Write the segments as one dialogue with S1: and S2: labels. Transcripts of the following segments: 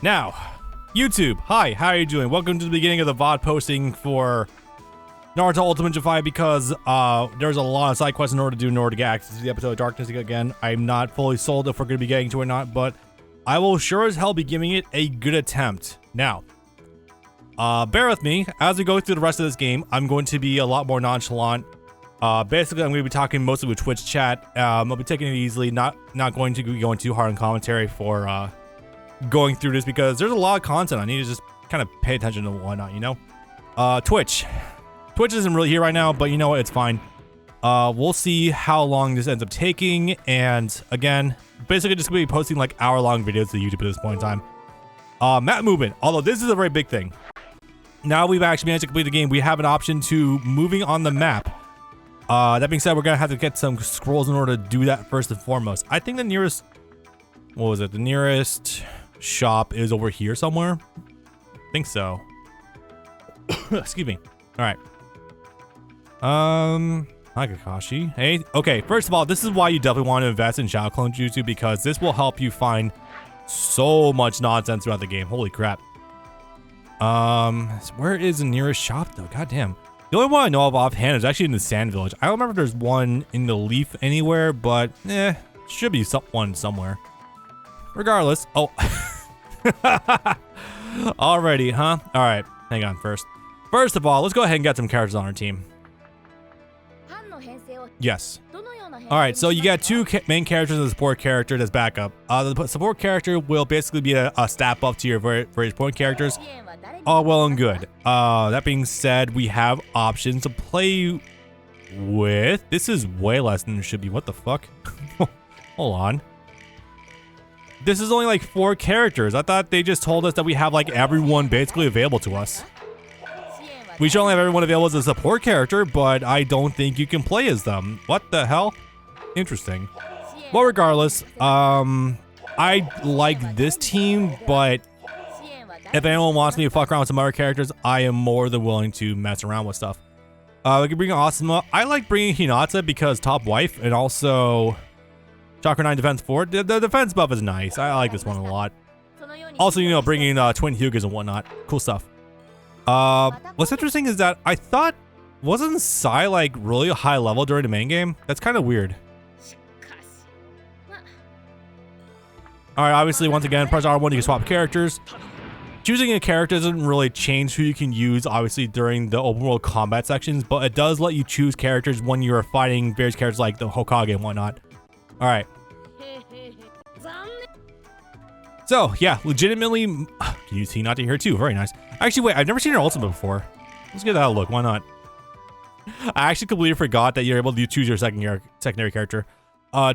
S1: Now, YouTube, hi, how are you doing? Welcome to the beginning of the VOD posting for Naruto Ultimate Justice because there's a lot of side quests in order to get access to the episode of Darkness again. I'm not fully sold if we're going to be getting to it or not, but I will sure as hell be giving it a good attempt. Now, bear with me. As we go through the rest of this game, I'm going to be a lot more nonchalant. Basically, I'm going to be talking mostly with Twitch chat. I'll be taking it easily, not going to be going too hard on commentary for going through this because there's a lot of content. I need to just kind of pay attention to whatnot, you know? Twitch isn't really here right now, but you know what? It's fine. We'll see how long this ends up taking. And again, basically just going to be posting like hour-long videos to YouTube at this point in time. Map movement, although this is a very big thing. Now we've actually managed to complete the game, we have an option to moving on the map. That being said, we're going to have to get some scrolls in order to do that first and foremost. I think the nearest, what was it? The nearest shop is over here somewhere. I think so. Excuse me. All right. Hi Kakashi. Hey. Okay. First of all, this is why you definitely want to invest in Shadow Clone Jutsu because this will help you find so much nonsense throughout the game. Holy crap. Where is the nearest shop though? God damn. The only one I know of offhand is actually in the Sand Village. I don't remember if there's one in the Leaf anywhere, but should be one somewhere. Regardless. Oh. Already, huh? All right. Hang on first. First of all, let's go ahead and get some characters on our team. Yes. All right, so you got two main characters and a support character that's backup. The support character will basically be a stat buff to your various point characters. All well and good. That being said, we have options to play with. This is way less than it should be. What the fuck? Hold on. This is only like 4 characters. I thought they just told us that we have like everyone basically available to us. We should only have everyone available as a support character, but I don't think you can play as them. What the hell? Interesting. Well, regardless, I like this team, but if anyone wants me to fuck around with some other characters, I am more than willing to mess around with stuff. We can bring Asuma. I like bringing Hinata because top wife and also Chakra 9 defense 4. The defense buff is nice. I like this one a lot. Also, you know, bringing twin Hyugas and whatnot. Cool stuff. What's interesting is that I thought, wasn't Sai like really high level during the main game? That's kind of weird. Alright, obviously, once again, press R1 you can swap characters. Choosing a character doesn't really change who you can use, obviously, during the open world combat sections, but it does let you choose characters when you're fighting various characters like the Hokage and whatnot. Alright. So, yeah, legitimately, can use Hinata here too. Very nice. Actually, wait, I've never seen her ultimate before. Let's give that a look. Why not? I actually completely forgot that you're able to choose your secondary character.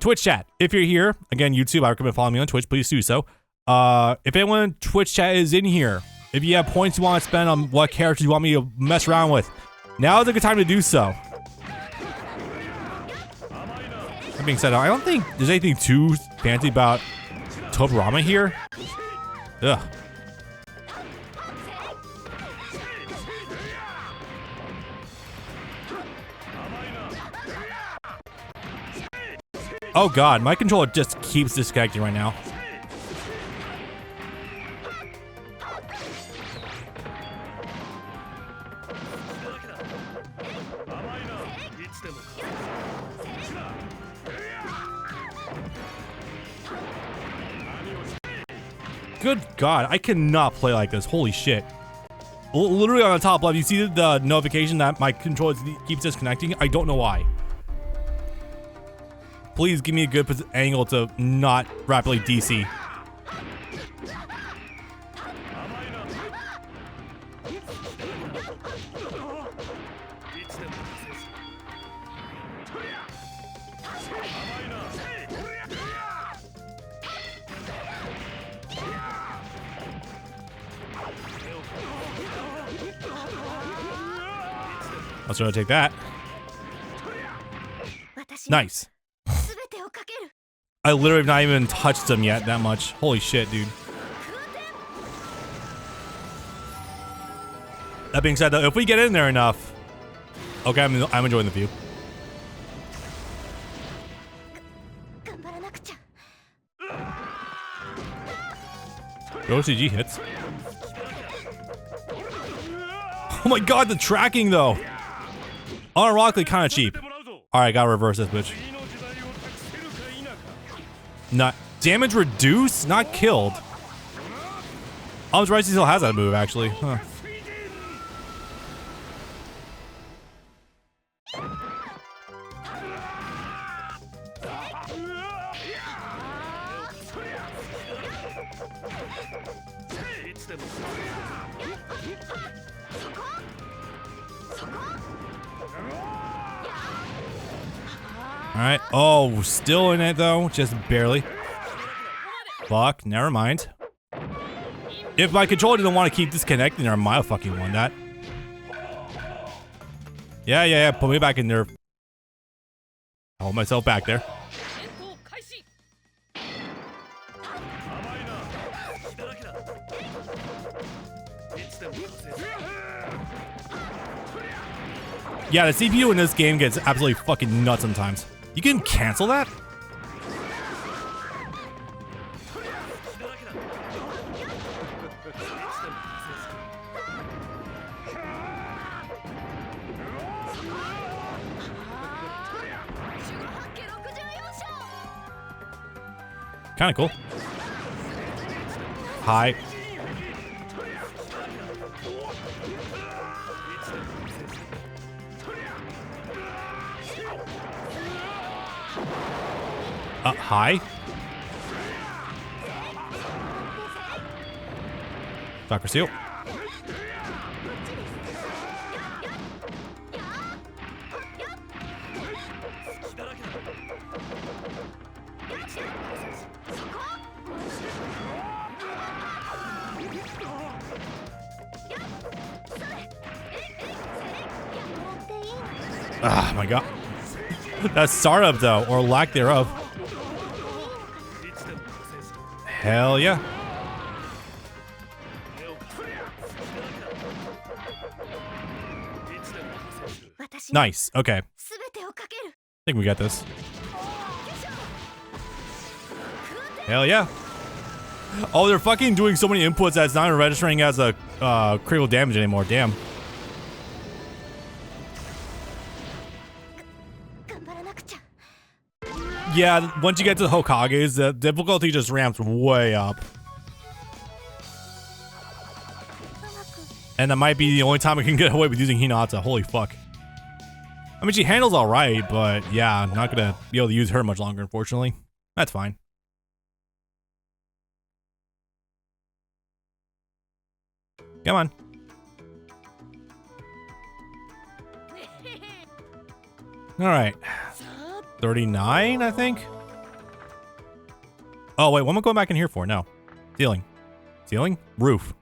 S1: Twitch chat. If you're here, again, YouTube, I recommend following me on Twitch. Please do so. If anyone in Twitch chat is in here, if you have points you want to spend on what characters you want me to mess around with, now is a good time to do so. That being said, I don't think there's anything too fancy about Tobirama here. Ugh. Oh god, my controller just keeps disconnecting right now. Good god, I cannot play like this. Holy shit. Literally on the top left, you see the notification that my controller keeps disconnecting? I don't know why. Please give me a good angle to not rapidly DC. Let's try to take that. Nice. I literally have not even touched them yet that much. Holy shit, dude. That being said, though, if we get in there enough... Okay, I'm enjoying the view. OCG hits. Oh my god, the tracking though. Unironically kind of cheap. Alright, gotta reverse this bitch. Not damage reduced, not killed. I'm surprised he still has that move actually. Huh. Alright. Oh, still in it though. Just barely. Fuck. Never mind. If my controller didn't want to keep disconnecting, I might have fucking won that. Yeah. Put me back in there. Hold myself back there. Yeah, the CPU in this game gets absolutely fucking nuts sometimes. You can cancel that? Kinda cool. Hi. Hi. Dr. Seal. Ah, my god. That startup though, or lack thereof. Hell yeah. Nice. Okay. I think we got this. Hell yeah. Oh, they're fucking doing so many inputs that it's not even registering as a critical damage anymore. Damn. Yeah, once you get to the Hokages, the difficulty just ramps way up. And that might be the only time I can get away with using Hinata. Holy fuck. I mean, she handles alright, but yeah, I'm not gonna be able to use her much longer, unfortunately. That's fine. Come on. Alright. 39, I think? Oh, wait, what am I going back in here for? No. Ceiling. Ceiling? Roof.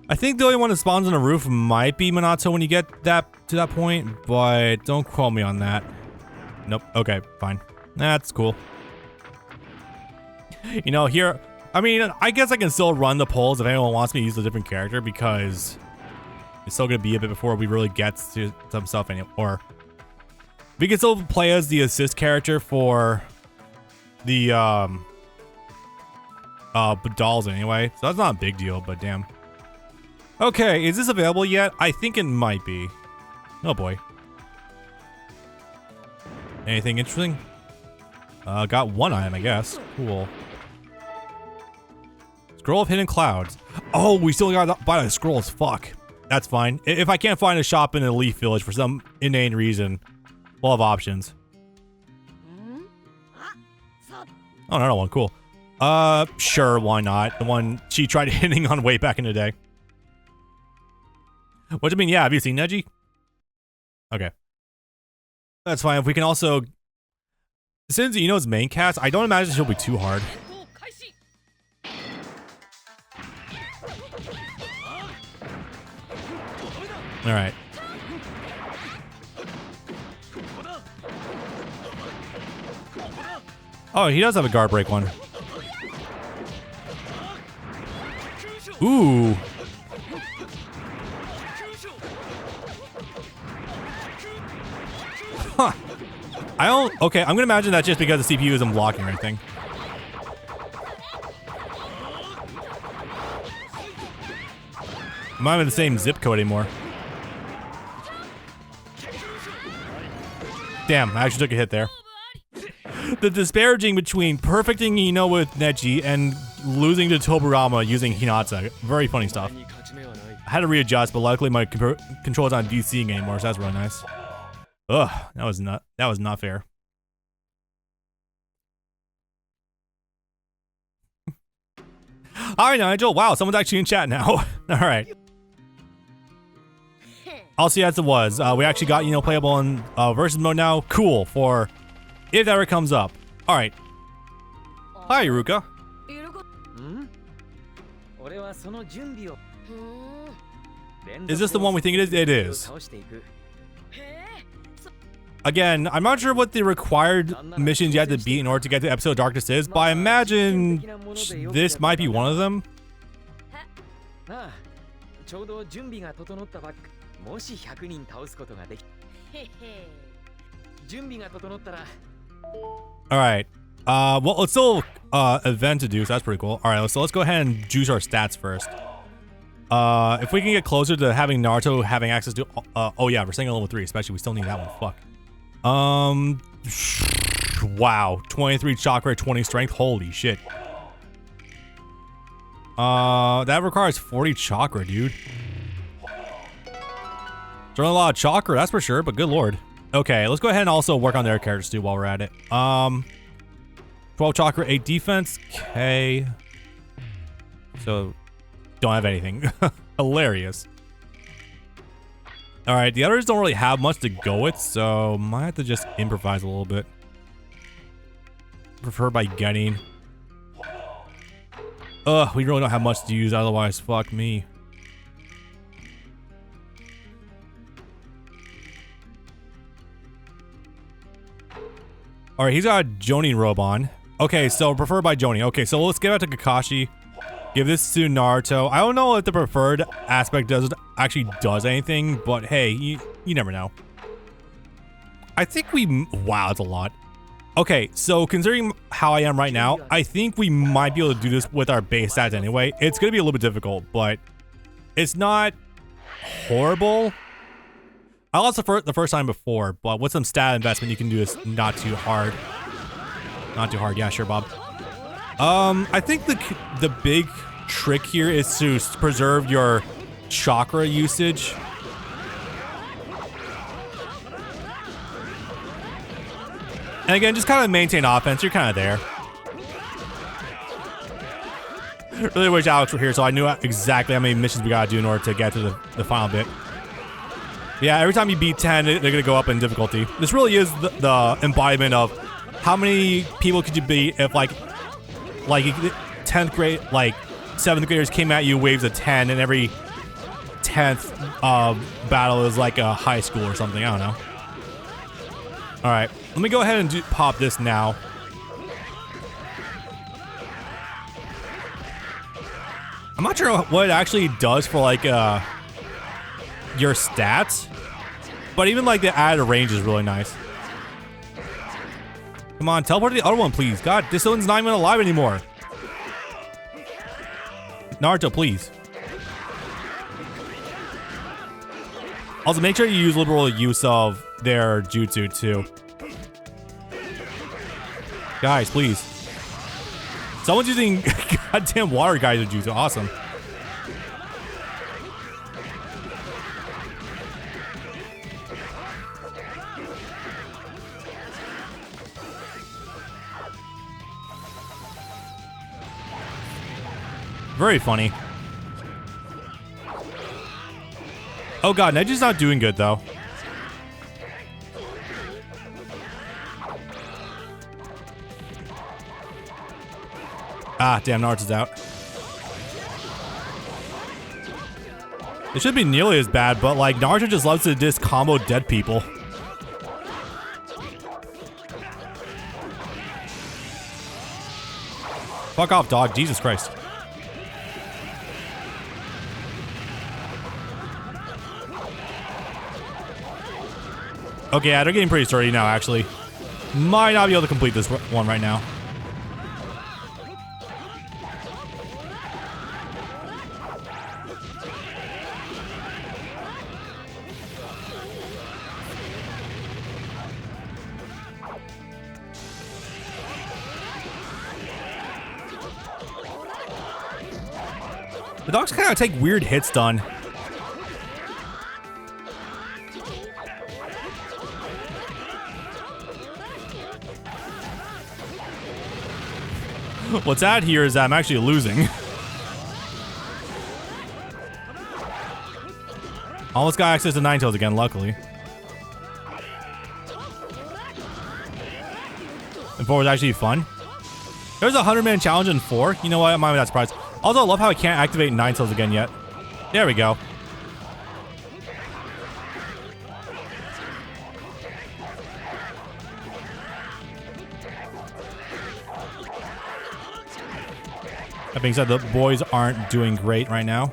S1: I think the only one that spawns on a roof might be Minato when you get to that point, but don't quote me on that. Nope. Okay, fine. That's cool. You know, here... I mean, I guess I can still run the polls if anyone wants me to use a different character, because it's still going to be a bit before we really get to some stuff anymore. Or we can still play as the assist character for the dolls anyway, so that's not a big deal, but damn. Okay, is this available yet? I think it might be. Oh boy. Anything interesting? Got one item, I guess. Cool. Scroll of Hidden Clouds. Oh, we still gotta buy the scrolls. Fuck. That's fine. If I can't find a shop in a Leaf Village for some inane reason, we'll have options. Oh, another one. Cool. Sure, why not? The one she tried hitting on way back in the day. What do you mean? Yeah, have you seen Neji? Okay. That's fine. If we can also... Since Ino's main cast, I don't imagine she'll be too hard. Alright. Oh, he does have a guard break one. Ooh. Huh. I don't... Okay, I'm gonna imagine that just because the CPU isn't blocking or anything. I'm not in the same zip code anymore. Damn, I actually took a hit there. The disparaging between perfecting Ino with Neji and losing to Toburama using Hinata. Very funny stuff. I had to readjust, but luckily my control's not DCing anymore, so that's really nice. Ugh, that was not fair. Alright, Nigel. Wow, someone's actually in chat now. Alright. I'll see as it was. We actually got, playable in versus mode now. Cool, for if that ever comes up. Alright. Hi, Iruka. Is this the one we think it is? It is. Again, I'm not sure what the required missions you have to beat in order to get to Episode of Darkness is, but I imagine this might be one of them. Alright. Well, it's still event to do, so that's pretty cool. Alright, so let's go ahead and juice our stats first. If we can get closer to having Naruto having access to oh yeah, we're staying at level 3, especially we still need that one. Fuck. Wow, 23 chakra, 20 strength. Holy shit. That requires 40 chakra, dude. There's a lot of chakra, that's for sure, but good lord. Okay, let's go ahead and also work on their characters too while we're at it. 12 chakra, 8 defense. Okay. So, don't have anything. Hilarious. Alright, the others don't really have much to go with, so might have to just improvise a little bit. Prefer by getting. Ugh, we really don't have much to use otherwise. Fuck me. Alright, he's got a Jonin robe on. Okay, so preferred by Jonin. Okay, so let's get back to Kakashi. Give this to Naruto. I don't know if the preferred aspect actually does anything, but hey, you never know. I think wow, that's a lot. Okay, so considering how I am right now, I think we might be able to do this with our base stats anyway. It's gonna be a little bit difficult, but it's not horrible. I lost the first time before, but with some stat investment, you can do this not too hard. Not too hard, yeah, sure, Bob. I think the big trick here is to preserve your chakra usage. And again, just kind of maintain offense. You're kind of there. Really wish Alex were here so I knew exactly how many missions we gotta do in order to get to the final bit. Yeah, every time you beat 10, they're gonna go up in difficulty. This really is the embodiment of how many people could you beat if like 10th grade, 7th graders came at you waves of 10 and every 10th battle is like a high school or something. I don't know. Alright, let me go ahead and pop this now. I'm not sure what it actually does for like your stats, but even like the added range is really nice. Come on, teleport to the other one, please. God, this one's not even alive anymore. Naruto, please. Also, make sure you use liberal use of their jutsu too. Guys, please. Someone's using goddamn water geyser jutsu. Awesome. Very funny. Oh god, Neji's not doing good though. Ah, damn, Naruto's out. It should be nearly as bad, but like Naruto just loves to just combo dead people. Fuck off, dog. Jesus Christ. Okay, yeah, they're getting pretty sturdy now, actually. Might not be able to complete this one right now. The dogs kind of take weird hits done. What's sad here is that I'm actually losing. Almost got access to Ninetales again, luckily. And 4 was actually fun. There's a 100-man challenge in 4. You know what? I'm not that surprised. Also, I love how I can't activate Ninetales again yet. There we go. That being said, the boys aren't doing great right now.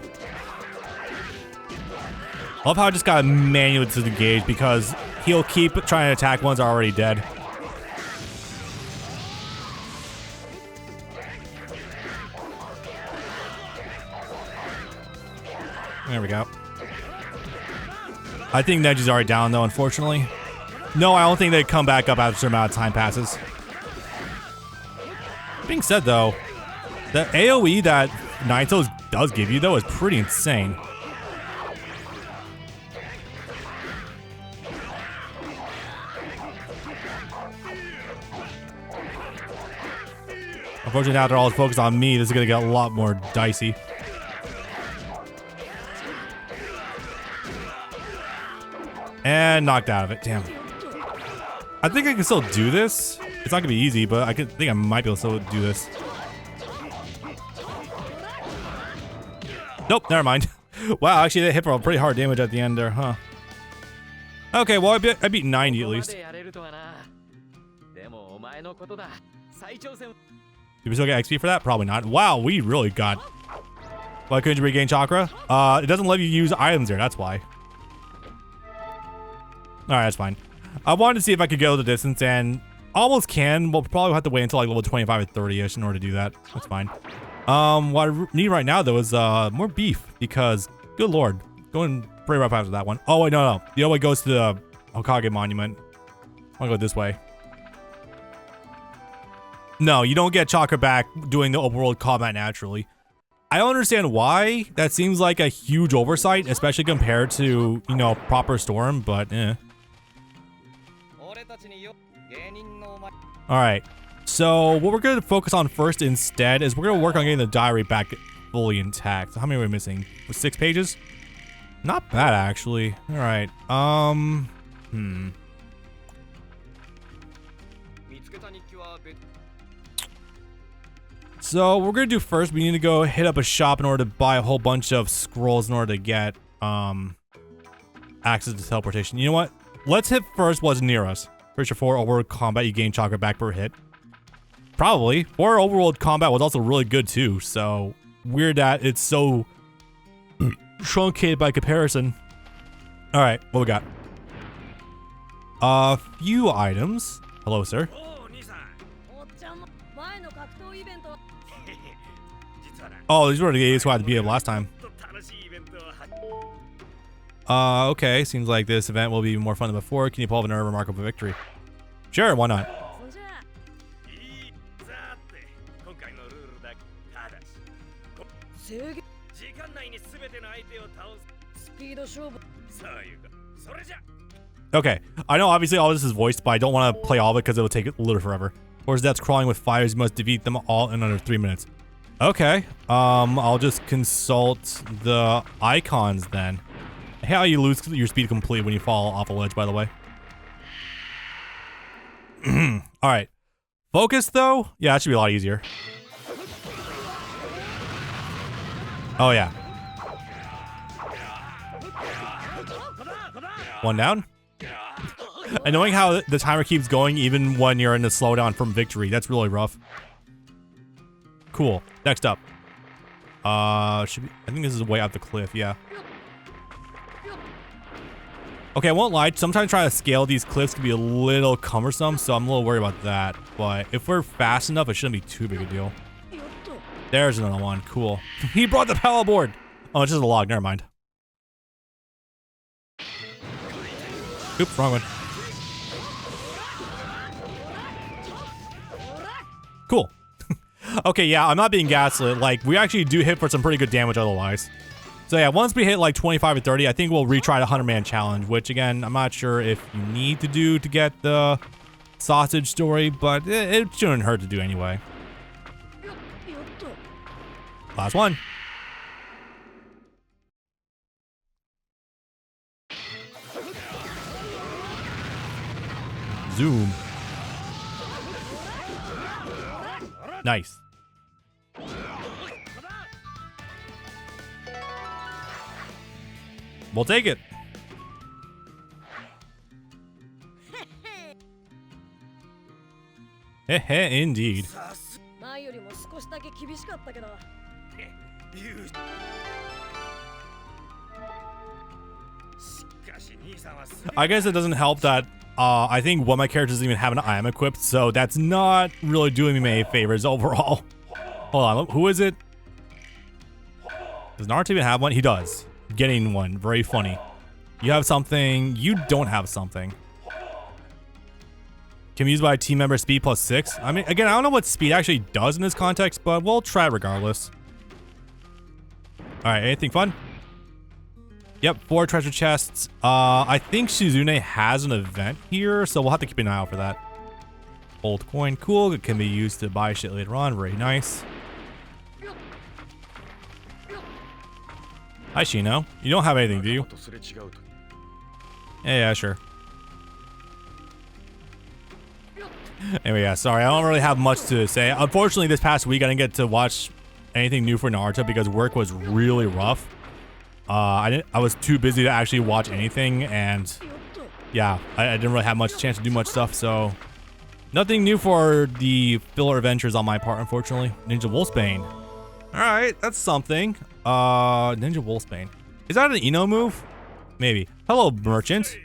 S1: I love how I just got manually disengaged because he'll keep trying to attack ones that are already dead. There we go. I think Neji's already down though, unfortunately. No, I don't think they come back up after a certain amount of time passes. Being said though, the AoE that Ninetales does give you though is pretty insane. Unfortunately, now they're all focused on me. This is gonna get a lot more dicey. And knocked out of it. Damn. I think I can still do this. It's not gonna be easy, but I think I might be able to still do this. Nope, never mind. Wow, actually that hit for a pretty hard damage at the end there, huh? Okay, well I beat 90 at least. Did we still get XP for that? Probably not. Wow, we really got... Why couldn't you regain chakra? It doesn't let you use items there, that's why. Alright, that's fine. I wanted to see if I could go the distance and almost can. We'll probably have to wait until like level 25 or 30-ish in order to do that. That's fine. What I need right now though is more beef because, good lord, going pretty rough after that one. Oh wait, no. The other way goes to the Hokage monument. I'll go this way. No, you don't get chakra back doing the overworld combat naturally. I don't understand why. That seems like a huge oversight, especially compared to, you know, proper Storm, but eh. Alright, so what we're going to focus on first instead is we're going to work on getting the diary back fully intact. How many are we missing? 6 pages? Not bad, actually. Alright, So what we're gonna do first, we need to go hit up a shop in order to buy a whole bunch of scrolls in order to get access to teleportation. You know what? Let's hit first what's near us. Pretty sure 4 overworld combat, you gain chakra back per hit. Probably. 4 overworld combat was also really good too, so weird that it's so truncated by comparison. Alright, what we got? A few items. Hello, sir. Oh, these were the games who had to beat it last time. Okay, seems like this event will be more fun than before. Can you pull off another remarkable victory? Sure, why not? Okay, I know obviously all this is voiced, but I don't want to play all of it because it will take a little forever. Or that's crawling with fires, you must defeat them all in under 3 minutes. Okay, I'll just consult the icons then. How you lose your speed completely when you fall off a ledge, by the way. Alright. Focus, though? Yeah, that should be a lot easier. Oh, yeah. One down. And knowing how the timer keeps going even when you're in the slowdown from victory, that's really rough. Cool. Next up. Should be, I think this is way out the cliff, yeah. Okay, I won't lie, sometimes trying to scale these cliffs can be a little cumbersome, so I'm a little worried about that. But if we're fast enough, it shouldn't be too big a deal. There's another one, cool. He brought the paddleboard! Oh, it's just a log, never mind. Oops, wrong one. Cool. Okay, yeah, I'm not being gaslit. Like, we actually do hit for some pretty good damage otherwise. So yeah, once we hit like 25 or 30, I think we'll retry the 100-man challenge, which again, I'm not sure if you need to do to get the sausage story, but it shouldn't hurt to do anyway. Last one. Zoom. Nice. We'll take it. Heh, indeed. I guess it doesn't help that I think one of my characters doesn't even have an IM equipped, so that's not really doing me any favors overall. Hold on, who is it? Does Naruto even have one? He does. Getting one, very funny. You have something, you don't have something. Can be used by a team member speed plus 6. I mean, again, I don't know what speed actually does in this context, but we'll try regardless. All right, anything fun? Yep, 4 treasure chests. I think Shizune has an event here, so we'll have to keep an eye out for that. Old coin, cool. It can be used to buy shit later on. Very nice. Hi, Shino. You don't have anything, do you? Yeah, sure. Anyway, yeah, sorry. I don't really have much to say. Unfortunately, this past week, I didn't get to watch anything new for Naruto because work was really rough. I was too busy to actually watch anything, and yeah, I didn't really have much chance to do much stuff, so nothing new for the filler adventures on my part, unfortunately. Ninja Wolfsbane. Alright, that's something. Ninja Wolfsbane. Is that an Ino move? Maybe. Hello, merchant.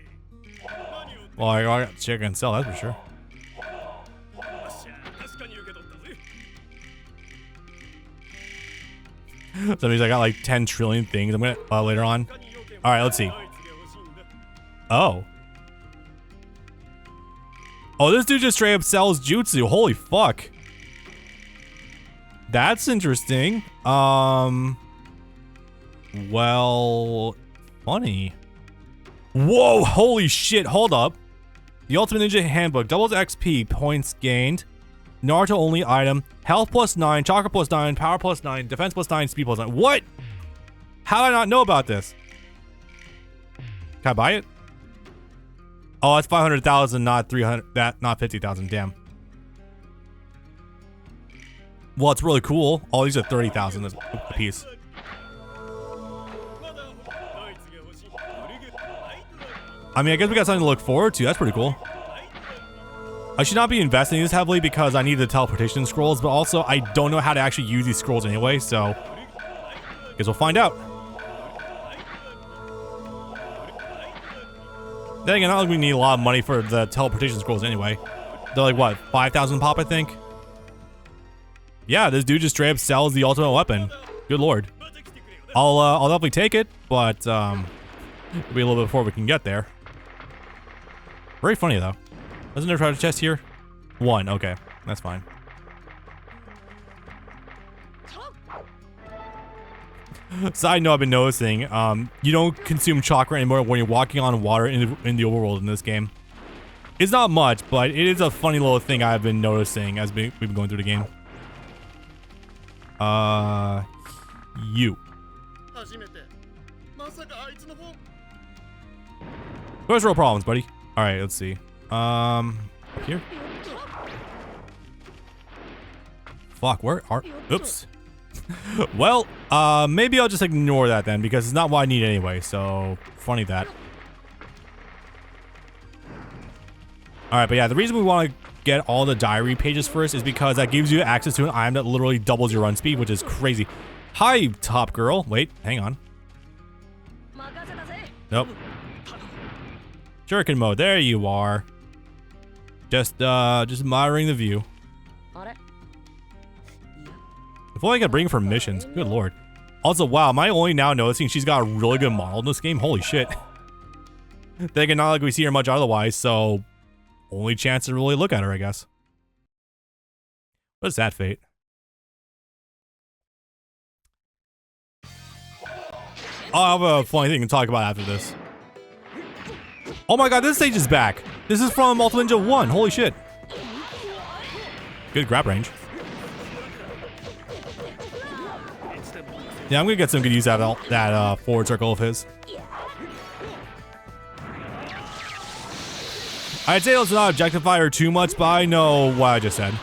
S1: Well, I got shit I can sell, that's for sure. That means I got like 10 trillion things. I'm gonna later on. All right, let's see. Oh, this dude just straight up sells jutsu. Holy fuck. That's interesting. Well, funny. Whoa, holy shit. Hold up. The Ultimate Ninja Handbook doubles XP points gained. Naruto only item. Health plus 9, chakra plus 9, power plus 9, defense plus 9, speed plus 9. What? How did I not know about this? Can I buy it? Oh, that's 500,000, not 300. Not 50,000. Damn. Well, it's really cool. All these are 30,000 a piece. I mean, I guess we got something to look forward to. That's pretty cool. I should not be investing this heavily because I need the teleportation scrolls, but also I don't know how to actually use these scrolls anyway, so guess we'll find out. Then again, not like we need a lot of money for the teleportation scrolls anyway. They're like, what, 5,000 pop, I think? Yeah, this dude just straight up sells the ultimate weapon. Good lord. I'll definitely take it, but it'll be a little bit before we can get there. Very funny though. Wasn't there a treasure chest here? 1, okay. That's fine. Side note I've been noticing, you don't consume chakra anymore when you're walking on water in the overworld in this game. It's not much, but it is a funny little thing I've been noticing as we've been going through the game. You. Where's real problems, buddy? Alright, let's see. Here? Fuck, where are... Oops. Well, maybe I'll just ignore that then, because it's not what I need anyway, so... Funny that. Alright, but yeah, the reason we want to get all the diary pages first is because that gives you access to an item that literally doubles your run speed, which is crazy. Hi, top girl. Wait, hang on. Nope. Shuriken mode, there you are. Just monitoring the view. If only I could bring her for missions. Good lord. Also, wow, am I only now noticing she's got a really good model in this game? Holy shit. Then again, not like we see her much otherwise, so only chance to really look at her, I guess. What is that, Fate? I'll have a funny thing to talk about after this. Oh my god, this stage is back. This is from Ultimate Ninja 1. Holy shit. Good grab range. Yeah, I'm gonna get some good use out of that forward circle of his. I'd say let's not objectify her too much, but I know what I just said.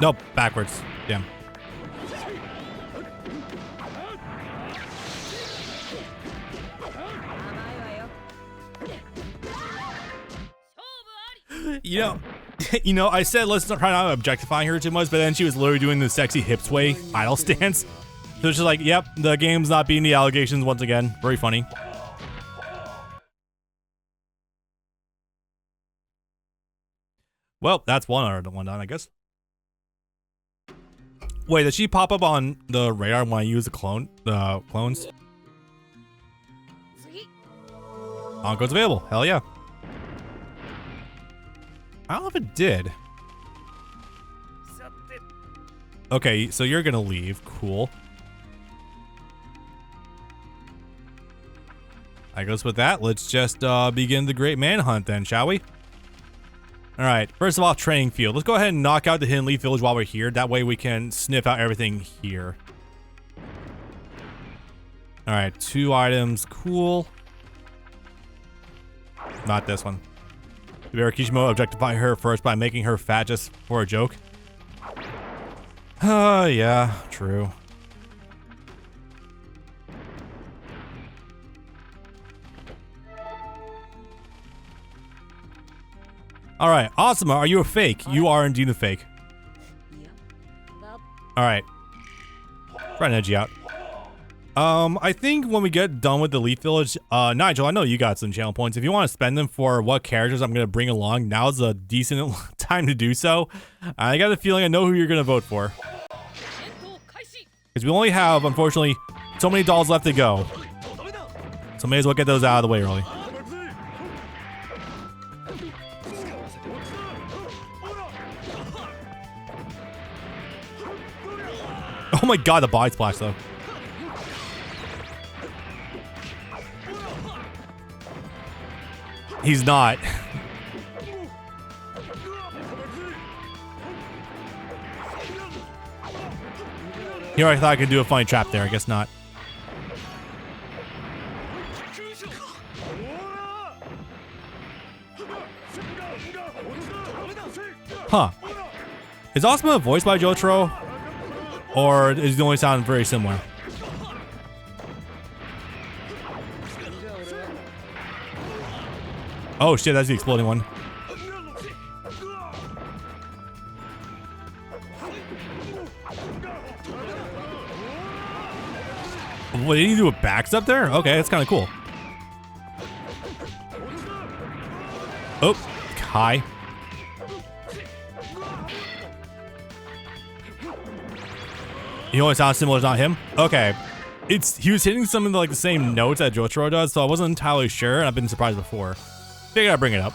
S1: Nope, backwards. Damn. You know, I said let's not try not objectifying her too much, but then she was literally doing the sexy hip sway idle stance. So it's just like, yep, the game's not beating the allegations once again. Very funny. Well, that's one done, I guess. Wait, did she pop up on the radar when I use the clones? Encode's available. Hell yeah. I don't know if it did. Okay, so you're gonna leave. Cool. I guess with that, let's just begin the great manhunt then, shall we? Alright, first of all, training field. Let's go ahead and knock out the Hidden Leaf Village while we're here. That way we can sniff out everything here. Alright, 2 items. Cool. Not this one. Did Kishimoto objectify her first by making her fat just for a joke? Yeah, true. Alright, Asuma, are you a fake? You are indeed a fake. Alright. Try Neji out. I think when we get done with the Leaf Village, Nigel, I know you got some channel points. If you want to spend them for what characters I'm going to bring along, now's a decent time to do so. I got a feeling I know who you're going to vote for. Because we only have, unfortunately, so many dolls left to go. So may as well get those out of the way early. Oh my god, the body splash though. He's not. Here I thought I could do a funny trap there, I guess not. Huh. Is Asuma voiced by Jotaro? Or is the only sound very similar? Oh shit, that's the exploding one. What, did he do a backs up there? Okay, that's kind of cool. Oh, hi. He only sounds similar, it's not him? Okay. He was hitting some of the same notes that Jotaro does, so I wasn't entirely sure, and I've been surprised before. Figured I'd bring it up.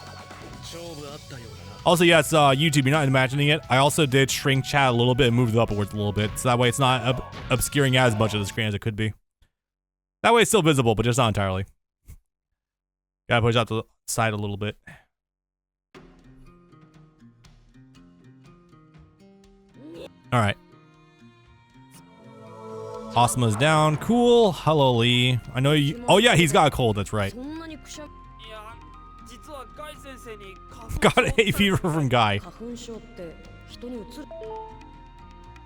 S1: Also, yeah, it's YouTube, you're not imagining it. I also did shrink chat a little bit and moved it upwards a little bit, so that way it's not obscuring as much of the screen as it could be. That way it's still visible, but just not entirely. Gotta push out the side a little bit. Alright. Asuma's down. Cool. Hello, Lee. I know you. Oh, yeah, he's got a cold. That's right. Got hay fever from Guy.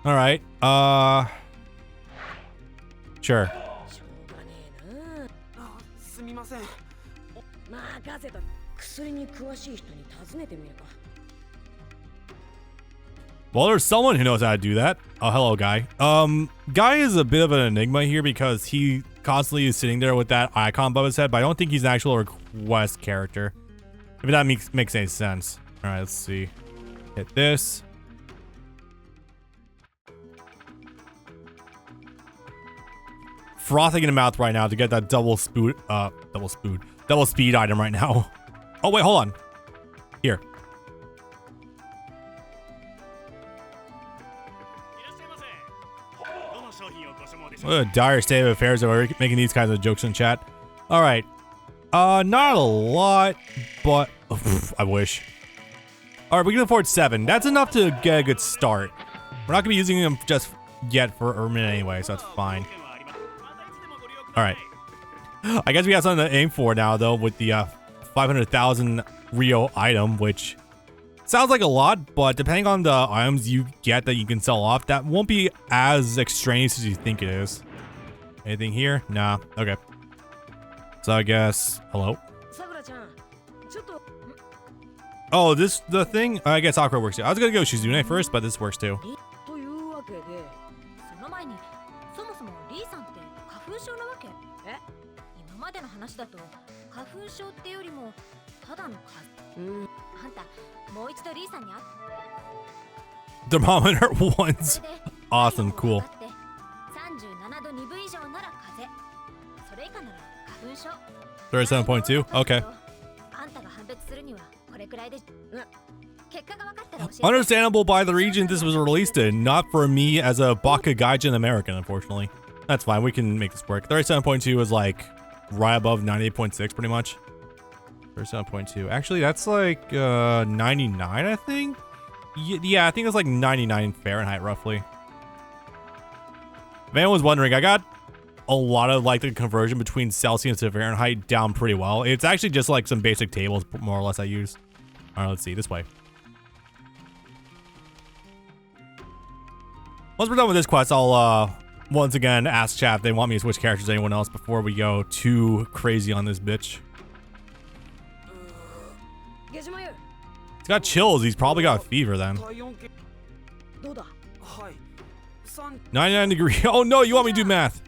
S1: Alright. Sure. Well, there's someone who knows how to do that. Oh, hello, Guy. Guy is a bit of an enigma here because he constantly is sitting there with that icon above his head, but I don't think he's an actual request character. If that makes any sense. All right, let's see. Hit this. Frothing in the mouth right now to get that double speed item right now. Oh wait, hold on. Here. What a dire state of affairs that we're making these kinds of jokes in chat. All right. Not a lot, but I wish. All right, we can afford 7. That's enough to get a good start. We're not gonna be using them just yet for a minute anyway, so that's fine. All right. I guess we have something to aim for now, though, with the 500,000 Rio item, which sounds like a lot, but depending on the items you get that you can sell off, that won't be as extraneous as you think it is. Anything here? Nah. Okay. So I guess... Hello? Oh, the thing? I guess Sakura works too. I was gonna go Shizune first, but this works too. Thermometer once. Awesome, cool. 37.2? Okay. Understandable by the region this was released in, not for me as a Bakugaijin American, unfortunately. That's fine, we can make this work. 37.2 is like right above 98.6 pretty much. 37.2. Actually, that's like 99, I think? Yeah, I think it's like 99 Fahrenheit, roughly. If anyone's wondering, I got a lot of like the conversion between Celsius to Fahrenheit down pretty well. It's actually just like some basic tables, more or less, I use. All right, let's see, this way. Once we're done with this quest, I'll once again ask chat if they want me to switch characters to anyone else before we go too crazy on this bitch. He's got chills. He's probably got a fever then. 99 degrees. Oh no, you want me to do math?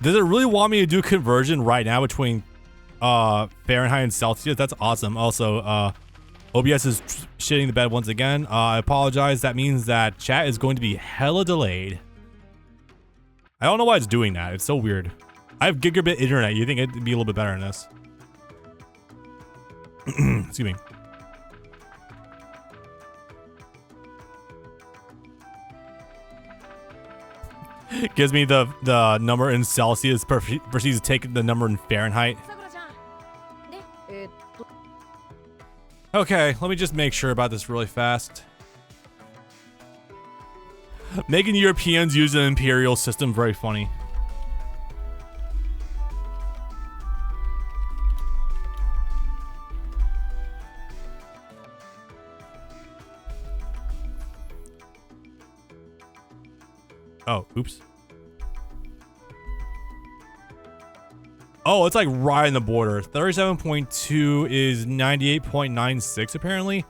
S1: Does it really want me to do conversion right now between Fahrenheit and Celsius? That's awesome. Also, OBS is shitting the bed once again. I apologize. That means that chat is going to be hella delayed. I don't know why it's doing that. It's so weird. I have gigabit internet. You think it'd be a little bit better in this? Excuse me. Gives me the number in Celsius, proceeds to take the number in Fahrenheit. Okay, let me just make sure about this really fast. Making Europeans use an imperial system, very funny. Oh, oops. Oh, it's like right in the border. 37.2 is 98.96 apparently.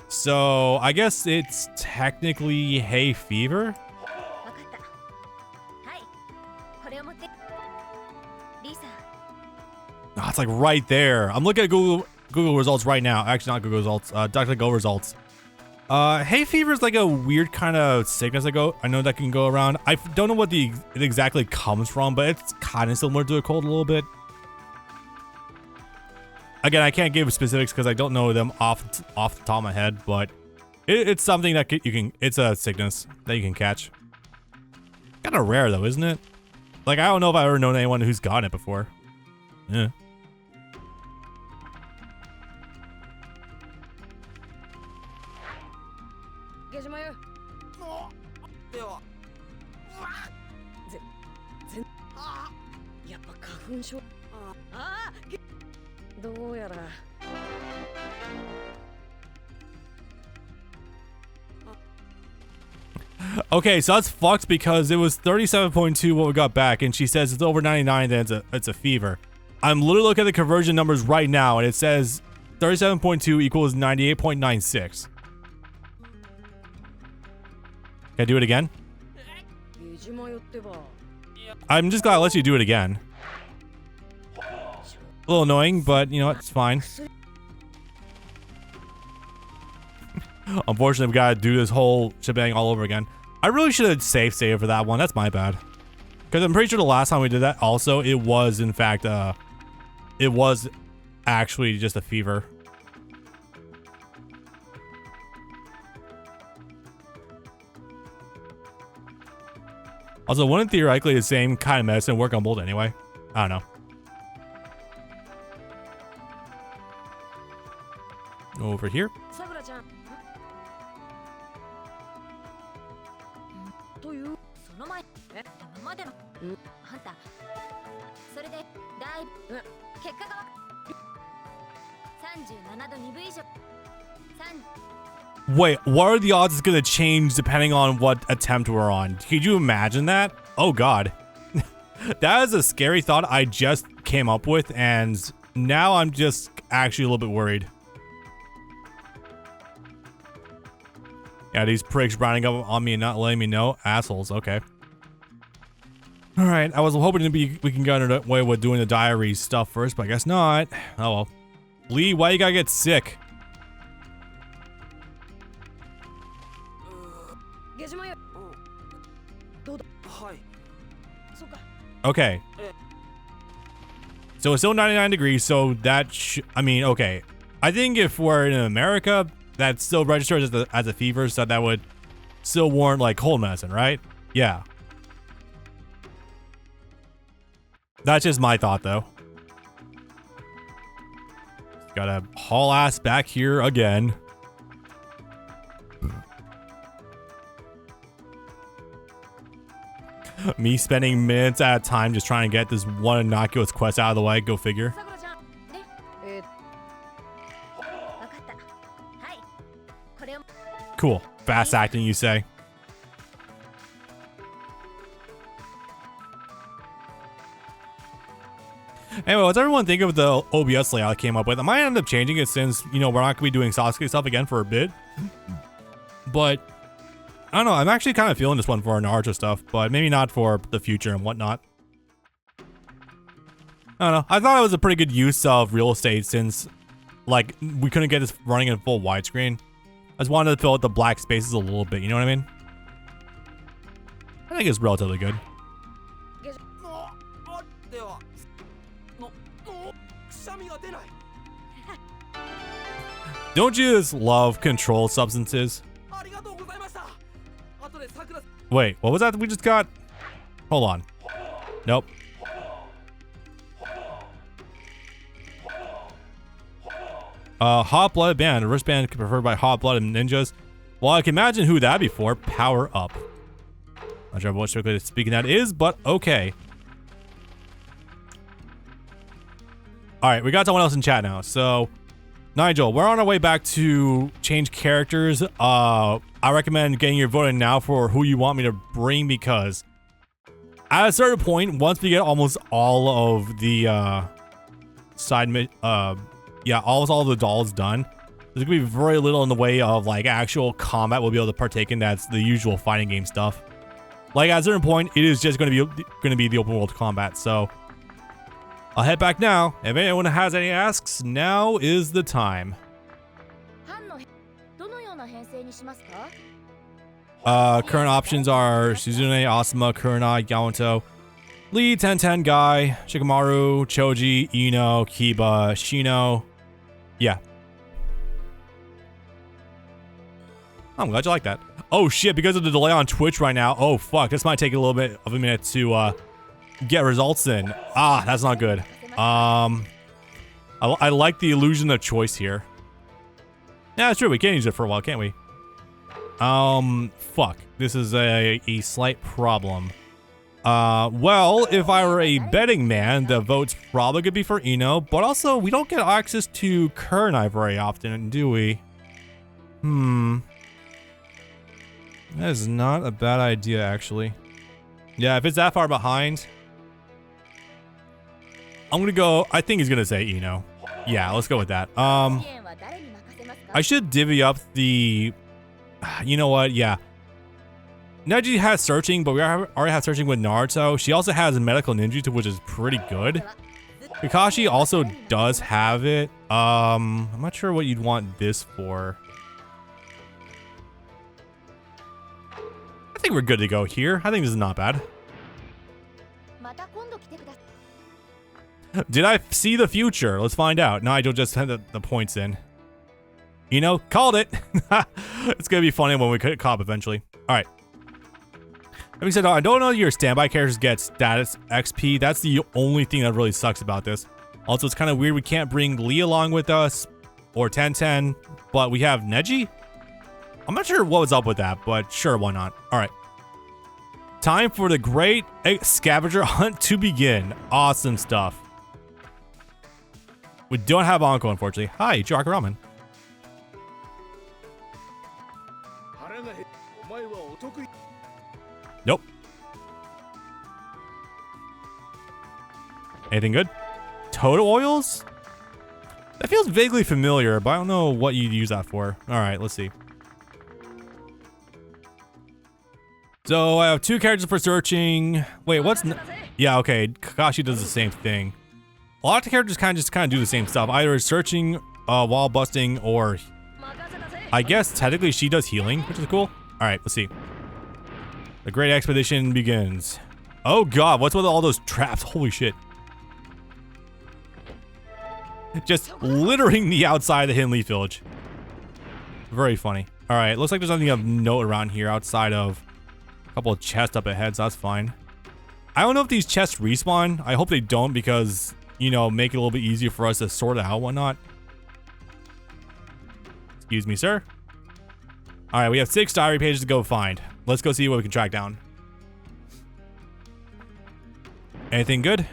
S1: So I guess it's technically hay fever. Oh, it's like right there. I'm looking at Google results right now. Actually, not Google results. DuckDuckGo results. Hay fever is like a weird kind of sickness I know that can go around. I don't know what it exactly comes from, but it's kind of similar to a cold a little bit. Again, I can't give specifics because I don't know them off the top of my head, but it's something that it's a sickness that you can catch. Kind of rare though, isn't it? Like, I don't know if I've ever known anyone who's gotten it before. Yeah. Okay, so that's fucked because it was 37.2 what we got back, and she says it's over 99, then it's a fever. I'm literally looking at the conversion numbers right now, and it says 37.2 equals 98.96. Can I do it again? I'm just glad I let you do it again. A little annoying, but you know, it's fine. Unfortunately, we gotta do this whole shebang all over again. I really should have save for that one. That's my bad. Because I'm pretty sure the last time we did that also, it was in fact, it was actually just a fever. Also, wouldn't theoretically the same kind of medicine work on both anyway? I don't know. Over here. Wait, what are the odds it's gonna change depending on what attempt we're on? Could you imagine that? Oh god. That is a scary thought I just came up with, and now I'm just actually a little bit worried. Yeah, these pricks running up on me and not letting me know. Assholes, okay. Alright, I was hoping we can get under the way with doing the diary stuff first, but I guess not. Oh well. Lee, why you gotta get sick? Okay. So it's still 99 degrees, so that I mean, okay. I think if we're in America, that still registers as a fever, so that would still warrant like cold medicine, right? Yeah. That's just my thought, though. Gotta haul ass back here again. Me spending minutes at a time just trying to get this one innocuous quest out of the way. Go figure. Cool. Fast acting, you say? Anyway, what's everyone think of the OBS layout I came up with? I might end up changing it since, you know, we're not going to be doing Sasuke stuff again for a bit. But, I don't know. I'm actually kind of feeling this one for our Naruto stuff, but maybe not for the future and whatnot. I don't know. I thought it was a pretty good use of real estate since, like, we couldn't get this running in full widescreen. I just wanted to fill out the black spaces a little bit, you know what I mean? I think it's relatively good. Don't you just love controlled substances? Wait, what was that we just got? Hold on. Nope. Hot-blooded band. A wristband preferred by hot-blooded ninjas. Well, I can imagine who that'd be for. Power up. Not sure what strictly speaking that is, but okay. Alright, we got someone else in chat now. So, Nigel, we're on our way back to change characters. I recommend getting your vote in now for who you want me to bring, because at a certain point, once we get almost all of the almost all of the dolls done, there's gonna be very little in the way of like actual combat we'll be able to partake in. That's the usual fighting game stuff. Like at a certain point, it is just gonna be the open world combat. So I'll head back now. If anyone has any asks, now is the time. Current options are Suzune, Asuma, Kuruna, Yamato, Lee, Tenten, Guy, Shikamaru, Choji, Ino, Kiba, Shino. Yeah. I'm glad you like that. Oh shit, because of the delay on Twitch right now. Oh fuck, this might take a little bit of a minute to get results in. Ah, that's not good. I like the illusion of choice here. Yeah, that's true. We can use it for a while, can't we? Fuck. This is a slight problem. Well, if I were a betting man, the votes probably could be for Ino, but also we don't get access to Kurenai very often, do we? That is not a bad idea, actually. Yeah, if it's that far behind, I'm gonna go, I think he's gonna say Ino. Yeah, let's go with that. I should divvy up the, you know what, yeah. Neji has searching, but we already have searching with Naruto. She also has medical ninjutsu, which is pretty good. Kakashi also does have it. I'm not sure what you'd want this for. I think we're good to go here. I think this is not bad. Did I see the future? Let's find out. Nigel just had the points in. You know, called it. It's gonna be funny when we cop eventually. All right. Having said that, I don't know your standby characters get status XP. That's the only thing that really sucks about this. Also, it's kind of weird we can't bring Lee along with us or Ten, but we have Neji. I'm not sure what was up with that, but sure, why not? All right. Time for the great scavenger hunt to begin. Awesome stuff. We don't have Anko, unfortunately. Hi, Jarka Ramen. Nope. Anything good? Toto oils? That feels vaguely familiar, but I don't know what you'd use that for. All right, let's see. So I have 2 characters for searching. Wait, what's... Yeah, okay. Kakashi does the same thing. A lot of characters kind of do the same stuff. Either searching, wall busting, or... I guess technically she does healing, which is cool. All right, let's see. The Great Expedition begins. Oh god, what's with all those traps? Holy shit. Just littering the outside of the Hidden Leaf Village. Very funny. All right, looks like there's nothing of note around here outside of a couple of chests up ahead, so that's fine. I don't know if these chests respawn. I hope they don't because, you know, make it a little bit easier for us to sort it out and whatnot. Excuse me, sir. All right, we have 6 diary pages to go find. Let's go see what we can track down. Anything good?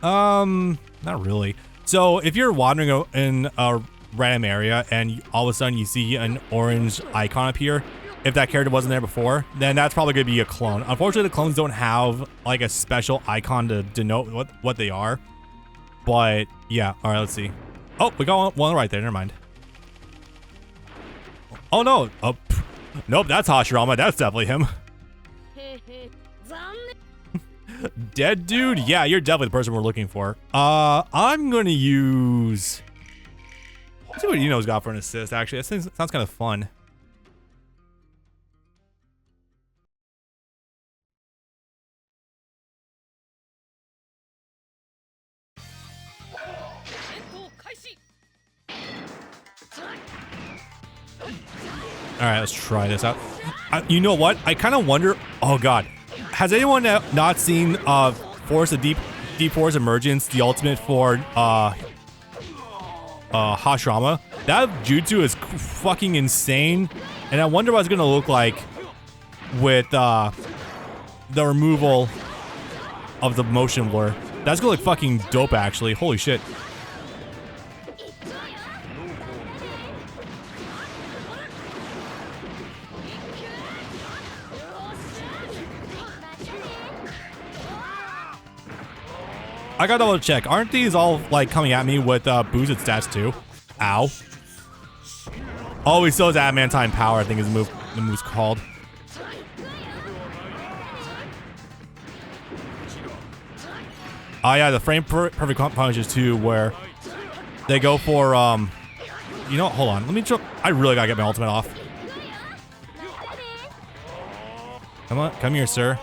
S1: Not really. So if you're wandering in a random area and all of a sudden you see an orange icon appear, if that character wasn't there before, then that's probably gonna be a clone. Unfortunately, the clones don't have like a special icon to denote what they are. But yeah, all right, let's see. Oh, we got one right there. Never mind. Oh no! Oh, nope, that's Hashirama. That's definitely him. Dead dude? Yeah, you're definitely the person we're looking for. I'm gonna use... Let's see what Ino's got for an assist, actually. That sounds kind of fun. Alright, let's try this out. You know what? I kind of wonder... Oh god. Has anyone not seen Force of Deep Force Emergence, the ultimate for Hashirama? That jutsu is fucking insane, and I wonder what it's gonna look like with the removal of the motion blur. That's gonna look fucking dope, actually. Holy shit. I gotta double check. Aren't these all like coming at me with boosted stats too? Ow. Oh, he still has adamantine power, I think is the move's called. Oh yeah, the frame perfect punches too, where they go for you know, hold on. Let me try. I really gotta get my ultimate off. Come on, come here, sir.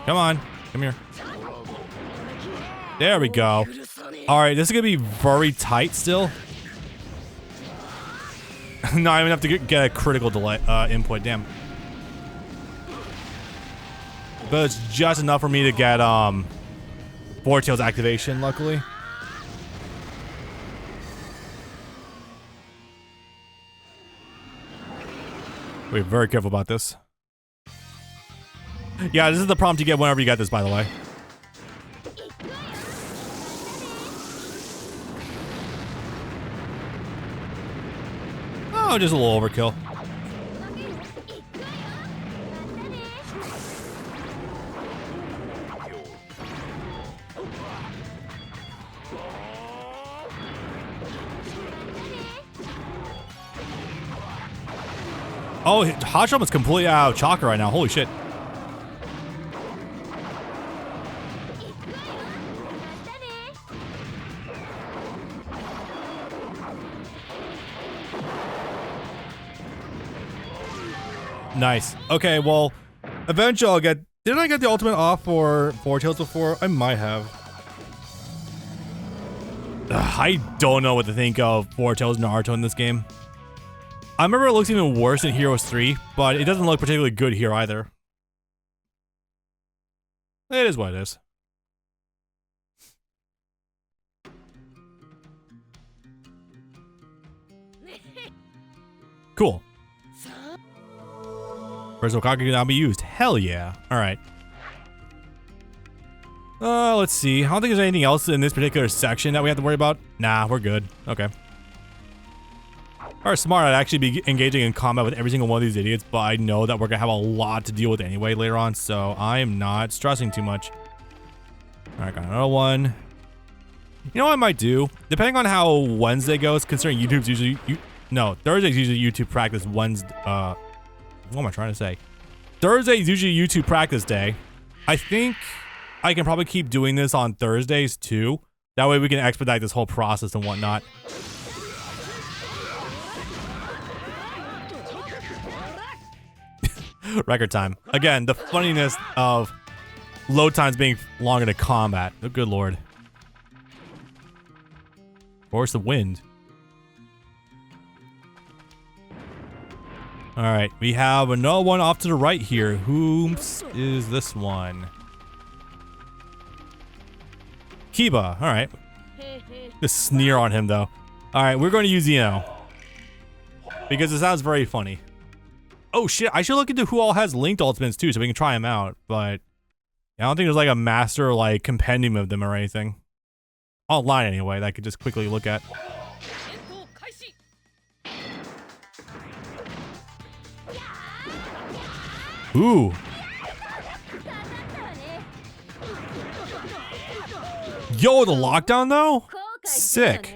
S1: Come on, come here. There we go. All right, this is gonna be very tight still. No, I'm gonna have to get a critical delay input. Damn. But it's just enough for me to get Vortail's activation. Luckily. We're very careful about this. Yeah, this is the prompt you get whenever you get this, by the way. Oh, just a little overkill. Oh, Hashram is completely out of chakra right now. Holy shit. Nice. Okay, well, eventually I'll get... Didn't I get the ultimate off for Four Tails before? I might have. Ugh, I don't know what to think of Four Tails Naruto in this game. I remember it looks even worse in Heroes 3, but it doesn't look particularly good here either. It is what it is. Cool. First Okage can now be used. Hell yeah. Alright. Let's see. I don't think there's anything else in this particular section that we have to worry about. Nah, we're good. Okay. Or smart, I'd actually be engaging in combat with every single one of these idiots, but I know that we're gonna have a lot to deal with anyway later on, so I am not stressing too much. Alright, got another one. You know what I might do? Depending on how Wednesday goes, considering YouTube's usually... No, Thursday's usually YouTube practice Wednesday... What am I trying to say? Thursday is usually YouTube practice day. I think I can probably keep doing this on Thursdays too. That way we can expedite this whole process and whatnot. Record time. Again, the funniness of load times being longer to combat. Oh, good lord. Force the wind. Alright, we have another one off to the right here. Whoops is this one? Kiba, alright. Just sneer on him though. Alright, we're going to use Zeno. Because it sounds very funny. Oh shit, I should look into who all has linked ultimates too so we can try them out. But I don't think there's like a master like compendium of them or anything. Online anyway, that I could just quickly look at. Ooh. Yo, the lockdown though? Sick.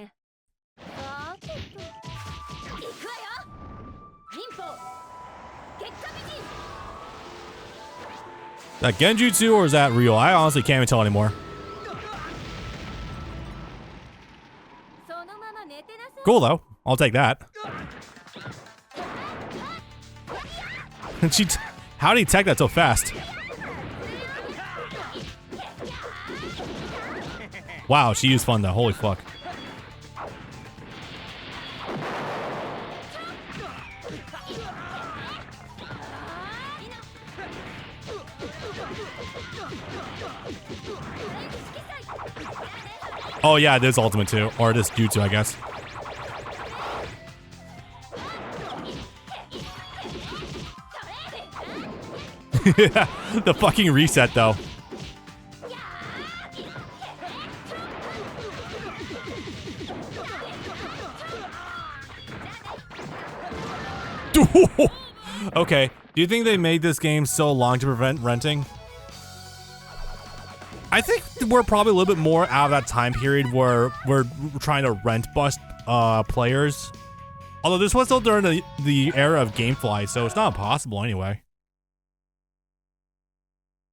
S1: Is that Genjutsu or is that real? I honestly can't even tell anymore. Cool though. I'll take that. How did he tech that so fast? Wow, she used fun though. Holy fuck. Oh yeah, this ultimate too. Or this jutsu, I guess. The fucking reset though. Okay, do you think they made this game so long to prevent renting? I think we're probably a little bit more out of that time period where we're trying to rent bust players. Although this was still during the era of Gamefly, so it's not impossible anyway.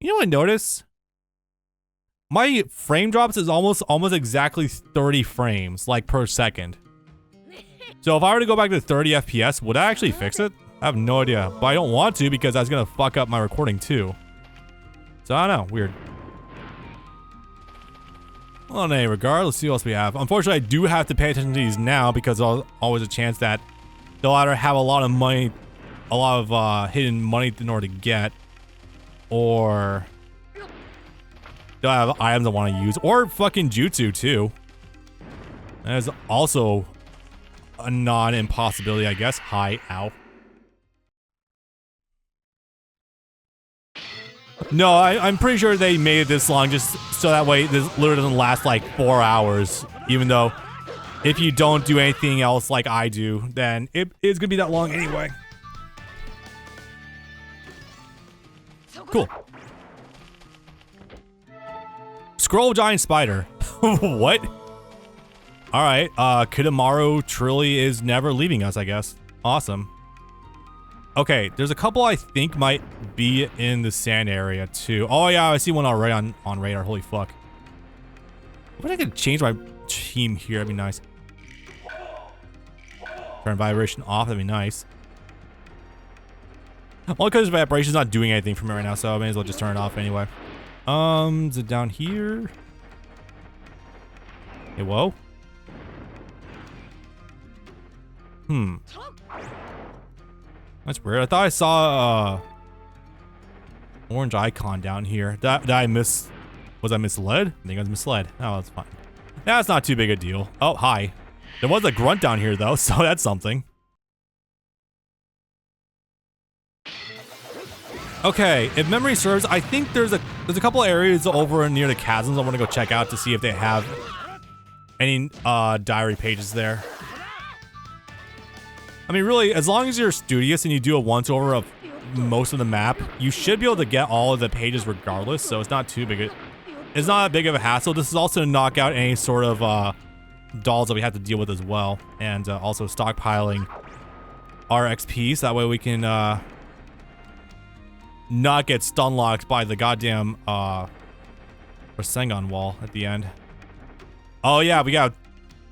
S1: You know what I noticed? My frame drops is almost exactly 30 frames, like, per second. So if I were to go back to 30 FPS, would that actually fix it? I have no idea. But I don't want to because that's gonna fuck up my recording too. So I don't know, weird. Well, in any regard, let's see what else we have. Unfortunately, I do have to pay attention to these now because there's always a chance that they'll either have a lot of money, a lot of hidden money in order to get, or they'll have items I want to use, or fucking jutsu too. That is also a non-impossibility, I guess. Hi, ow. No, I'm pretty sure they made it this long just so that way this literally doesn't last like 4 hours. Even though if you don't do anything else like I do, then it is gonna be that long anyway. Cool. Scroll giant spider. What? Alright, Kidamaru truly is never leaving us, I guess. Awesome. Okay, there's a couple I think might be in the sand area too. Oh yeah, I see one already on radar. Holy fuck. What if I could change my team here? That'd be nice. Turn vibration off. That'd be nice. Only because vibration's not doing anything for me right now, so I may as well just turn it off anyway. Is it down here? Hey, whoa. That's weird. I thought I saw orange icon down here. Did I miss? Was I misled? I think I was misled. Oh, that's fine. That's not too big a deal. Oh, hi. There was a grunt down here though, so that's something. Okay, if memory serves, I think there's a couple areas over near the chasms I want to go check out to see if they have any diary pages there. I mean, really, as long as you're studious and you do a once over of most of the map, you should be able to get all of the pages regardless, so it's not too big. It's not that big of a hassle. This is also to knock out any sort of dolls that we have to deal with as well, and also stockpiling our XP, so that way we can not get stun locked by the goddamn Rasengan wall at the end. Oh yeah, we got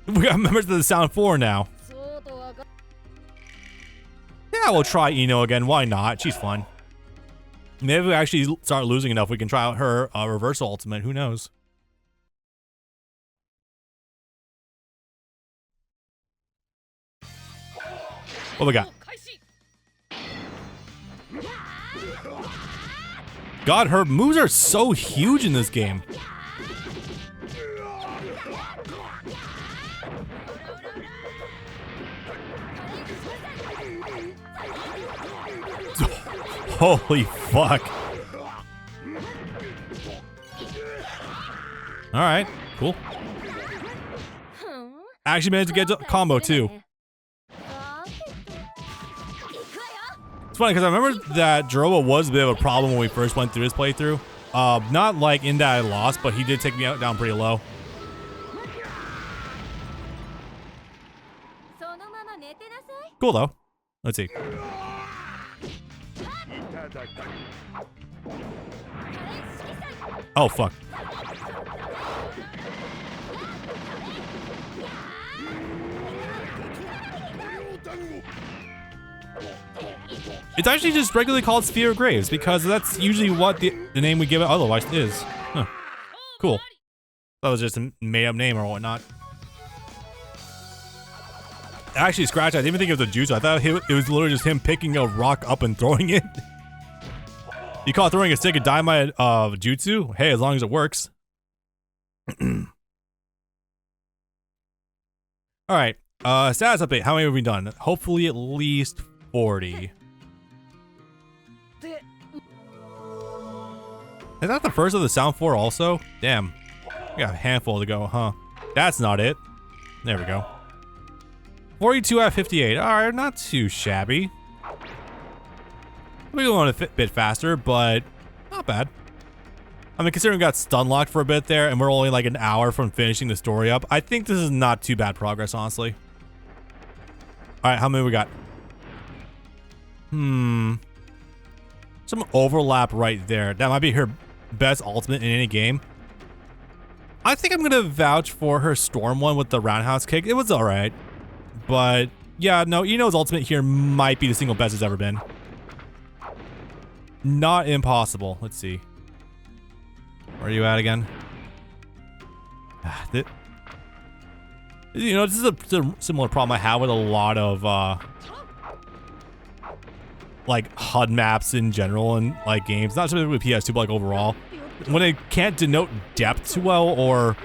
S1: members of the Sound 4 now. Yeah, we'll try Ino again. Why not? She's fun. Maybe if we actually start losing enough, we can try out her reversal ultimate. Who knows? What we got? God, her moves are so huge in this game. Holy fuck. Alright, cool. I actually managed to get a combo too. It's funny because I remember that Jiroba was a bit of a problem when we first went through his playthrough. Not like in that I lost, but he did take me down pretty low. Cool though. Let's see. Oh fuck. It's actually just regularly called Sphere of Graves because that's usually what the name we give it otherwise is. Huh. Cool. That was just a made-up name or whatnot. Actually, scratch. I didn't even think it was a jutsu. I thought it was literally just him picking a rock up and throwing it. You call it throwing a stick of dynamite jutsu? Hey, as long as it works. Alright. Status update. How many have we done? Hopefully at least 40. Is that the first of the Sound 4 also? Damn. We got a handful to go, huh? That's not it. There we go. 42 out of 58. Alright, not too shabby. We go on a bit faster, but not bad. I mean, considering we got stun locked for a bit there, and we're only like an hour from finishing the story up, I think this is not too bad progress, honestly. Alright, how many we got? Some overlap right there. That might be her best ultimate in any game. I think I'm gonna vouch for her storm one with the roundhouse kick. It was alright. But, yeah, no, Ino's ultimate here might be the single best it's ever been. Not impossible. Let's see. Where are you at again? You know, this is a similar problem I have with a lot of, like, HUD maps in general and, like, games. Not specifically with PS2, but, like, overall. When they can't denote depth too well, or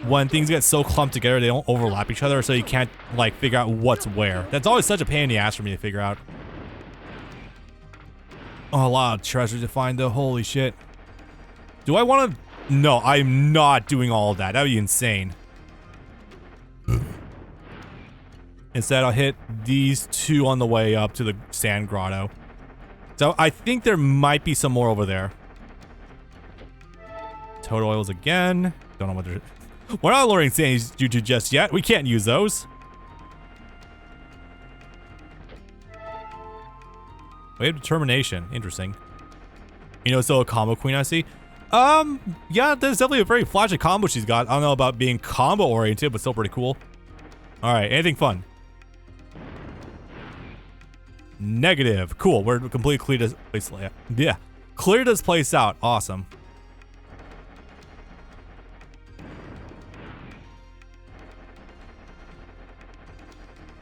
S1: when things get so clumped together, they don't overlap each other, so you can't, like, figure out what's where. That's always such a pain in the ass for me to figure out. Oh, a lot of treasure to find, though. Holy shit. Do I want to... No, I'm not doing all of that. That would be insane. Instead, I'll hit these two on the way up to the sand grotto. So, I think there might be some more over there. Total oils again. Don't know what they're... We're not learning sand jutsu just yet. We can't use those. Way of determination. Interesting. You know, still a combo queen, I see. Yeah, there's definitely a very flashy combo she's got. I don't know about being combo oriented, but still pretty cool. All right, anything fun? Negative. Cool. We're completely cleared this place. Yeah, cleared this place out. Awesome.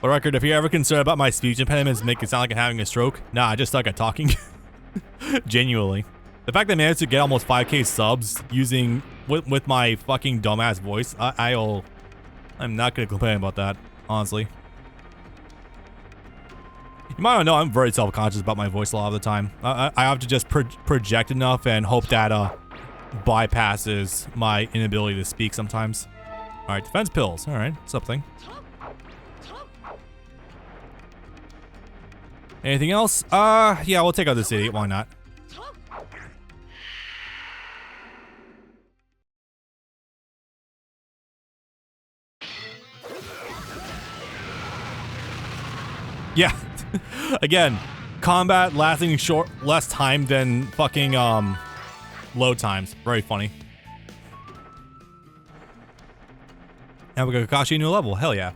S1: For the record, if you're ever concerned about my speech impediments make it sound like I'm having a stroke, nah, I just suck at talking. Genuinely. The fact that I managed to get almost 5K subs using with my fucking dumbass voice, I'm not gonna complain about that, honestly. You might not know I'm very self-conscious about my voice a lot of the time. I have to just project enough and hope that bypasses my inability to speak sometimes. All right, defense pills. All right, something. Anything else? Yeah, we'll take out the city. Why not? Yeah. Again, combat lasting less time than fucking load times. Very funny. And we got Kakashi new level. Hell yeah.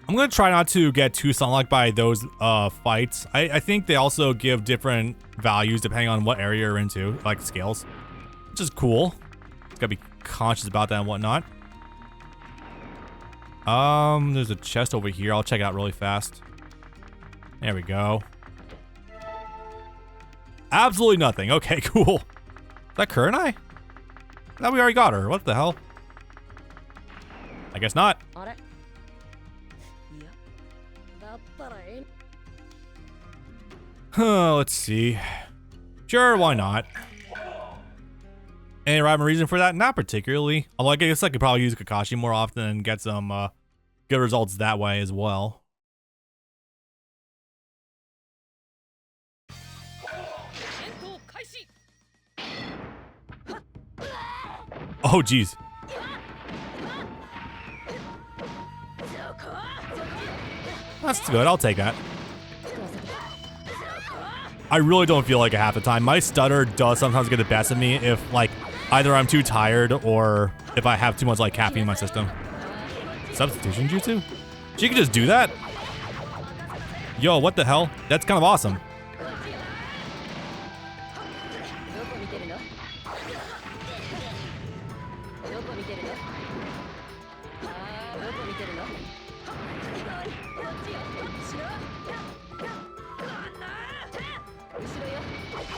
S1: I'm gonna try not to get too sunlocked by those fights. I think they also give different values depending on what area you're into, like scales, which is cool. Gotta be conscious about that and whatnot. There's a chest over here. I'll check it out really fast. There we go. Absolutely nothing. Okay, cool. Is that Kurenai? No, we already got her. What the hell? I guess not. Let's see. Sure, why not? Any rhyme or reason for that? Not particularly. Although I guess I could probably use Kakashi more often and get some good results that way as well. Oh, jeez. That's good. I'll take that. I really don't feel like it half the time. My stutter does sometimes get the best of me if, like, either I'm too tired or if I have too much, like, caffeine in my system. Substitution jutsu? She can just do that? Yo, what the hell? That's kind of awesome.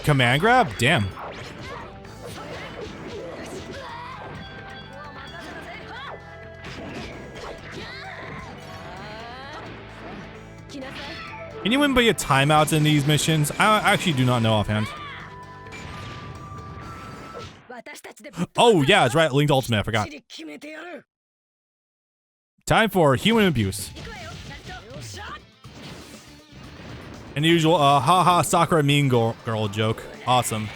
S1: Command grab? Damn. Can you win by your timeouts in these missions? I actually do not know offhand. Oh yeah, that's right. Linked Ultimate, I forgot. Time for human abuse. An usual haha Sakura mean girl joke. Awesome.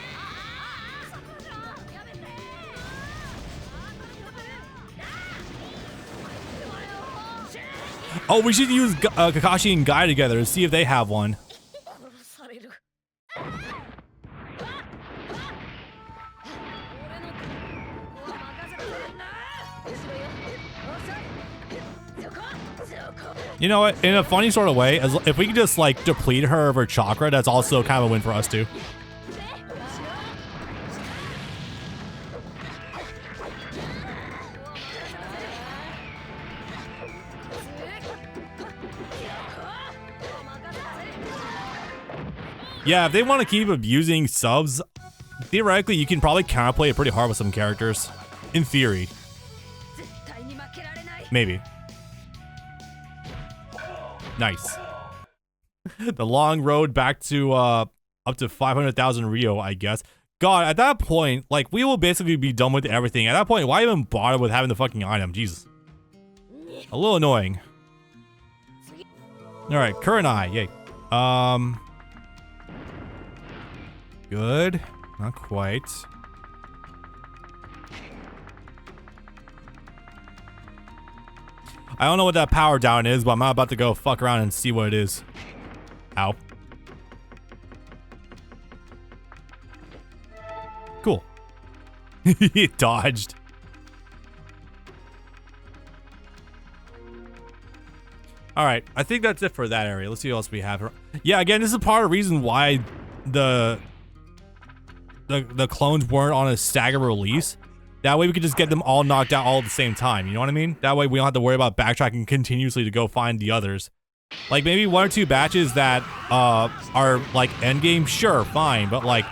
S1: Oh, we should use Kakashi and Guy together to see if they have one. You know what? In a funny sort of way, if we could just like deplete her of her chakra, that's also kind of a win for us too. Yeah, if they want to keep abusing subs, theoretically you can probably counterplay it pretty hard with some characters. In theory. Maybe. Nice. The long road back to up to 500,000 Rio, I guess. God, at that point, like, we will basically be done with everything. At that point, why even bother with having the fucking item? Jesus. A little annoying. Alright, Kurenai, yay. Good. Not quite. I don't know what that power down is, but I'm about to go fuck around and see what it is. Ow. Cool. He dodged. All right, I think that's it for that area. Let's see what else we have. Yeah, again, this is part of the reason why the clones weren't on a staggered release. That way we could just get them all knocked out all at the same time. You know what I mean? That way we don't have to worry about backtracking continuously to go find the others. Like maybe 1 or 2 batches that are like endgame, sure, fine, but like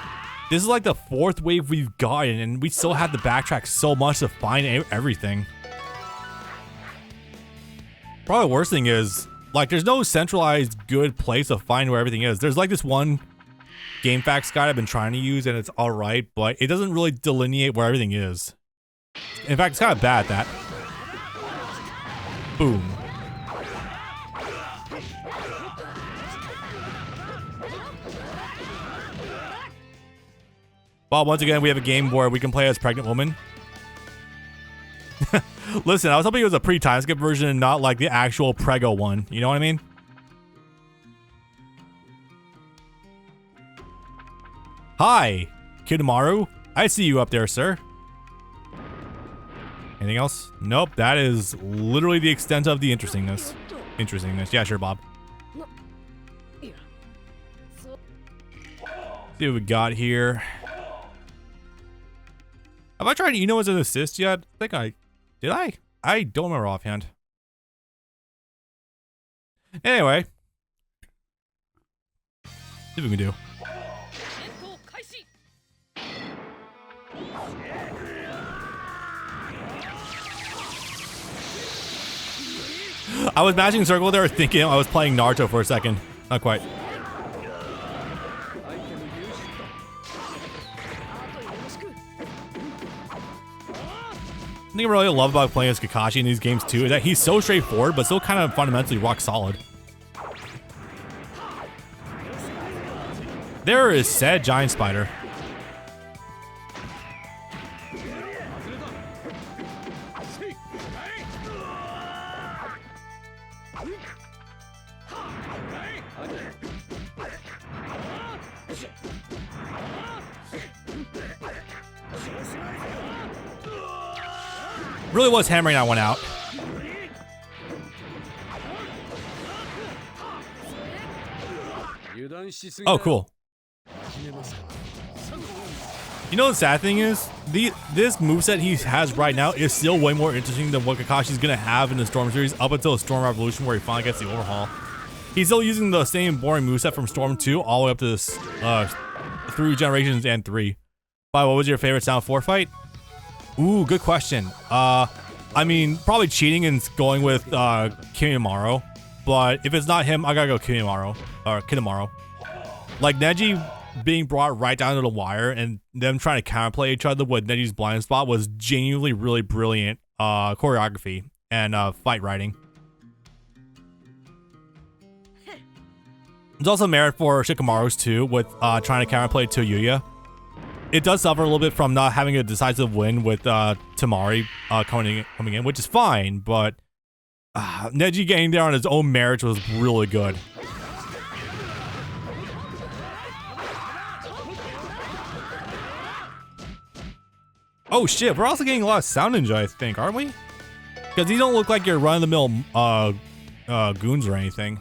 S1: this is like the 4th wave we've gotten, and we still have to backtrack so much to find everything. Probably the worst thing is, like, there's no centralized good place to find where everything is. There's like this one GameFAQs guide I've been trying to use, and it's alright, but it doesn't really delineate where everything is. In fact, it's kind of bad at that. Boom. Well, once again, we have a game where we can play as pregnant woman. Listen, I was hoping it was a pre-time skip version and not like the actual Prego one. You know what I mean? Hi, Kidamaru. I see you up there, sir. Anything else? Nope, that is literally the extent of the interestingness. Yeah, sure, Bob. See what we got here. Have I tried Ino as an assist yet? I think I... Did I? I don't remember offhand. Anyway. See what we can do. I was mashing circle there thinking I was playing Naruto for a second. Not quite. The thing I really love about playing as Kakashi in these games too is that he's so straightforward, but still kind of fundamentally rock solid. There is said giant spider. Really was hammering that one out. Oh, cool. You know the sad thing is, this moveset he has right now is still way more interesting than what Kakashi's gonna have in the Storm series up until Storm Revolution, where he finally gets the overhaul. He's still using the same boring moveset from Storm 2 all the way up to this through Generations and 3. But what was your favorite Sound 4 fight? Ooh, good question. I mean, probably cheating and going with Kimimaro, but if it's not him, I gotta go Kimimaro or Kinamaro. Like Neji being brought right down to the wire and them trying to counterplay each other with Neji's blind spot was genuinely really brilliant choreography and fight writing. There's also merit for Shikamaru's too with trying to counterplay to Yuya. It does suffer a little bit from not having a decisive win with Tamari coming in, which is fine, but Neji getting there on his own merit was really good. Oh shit, we're also getting a lot of Sound Ninja, I think, aren't we? Because these don't look like your run-of-the-mill goons or anything.